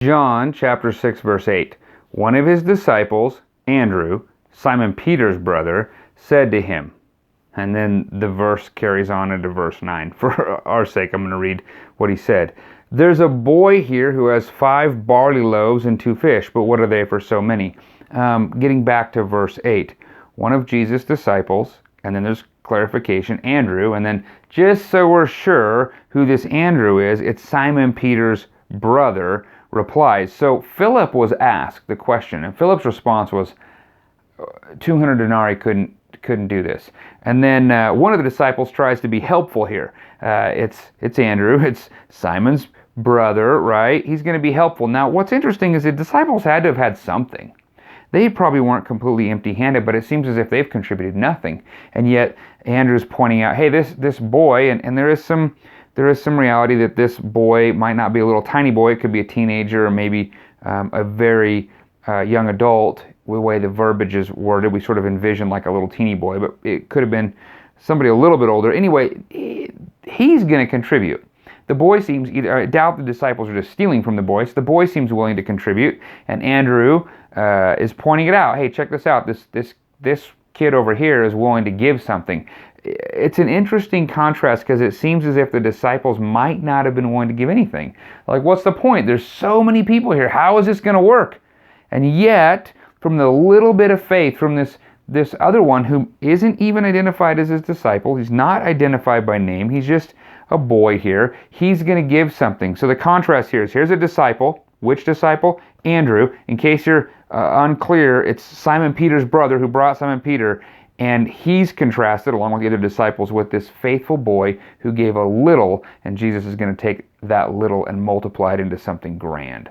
John chapter 6, verse 8. One of his disciples, Andrew, Simon Peter's brother, said to him, and then the verse carries on into verse 9. For our sake, I'm going to read what he said. There's a boy here who has 5 barley loaves and 2 fish, but what are they for so many? Getting back to verse 8. One of Jesus' disciples, and then there's clarification, Andrew, and then just so we're sure who this Andrew is, it's Simon Peter's brother, replies. So Philip was asked the question, and Philip's response was, 200 denarii couldn't do this. And then one of the disciples tries to be helpful here. It's Andrew, it's Simon's brother, right? He's going to be helpful. Now, what's interesting is the disciples had to have had something. They probably weren't completely empty-handed, but it seems as if they've contributed nothing. And yet Andrew's pointing out, hey, this boy, and there is some reality that this boy might not be a little tiny boy. It could be a teenager or maybe a very young adult. The way the verbiage is worded, we sort of envision like a little teeny boy, but it could have been somebody a little bit older. Anyway, he's going to contribute. The boy seems, I doubt the disciples are just stealing from the boy, so the boy seems willing to contribute, and Andrew is pointing it out. Hey, check this out. This kid over here is willing to give something. It's an interesting contrast because it seems as if the disciples might not have been willing to give anything. Like, what's the point? There's so many people here. How is this going to work? And yet, from the little bit of faith from this other one who isn't even identified as his disciple, he's not identified by name, he's just a boy here, he's going to give something. So the contrast here is, here's a disciple. Which disciple? Andrew. In case you're unclear, it's Simon Peter's brother who brought Simon Peter, and he's contrasted along with the other disciples with this faithful boy who gave a little, and Jesus is going to take that little and multiply it into something grand.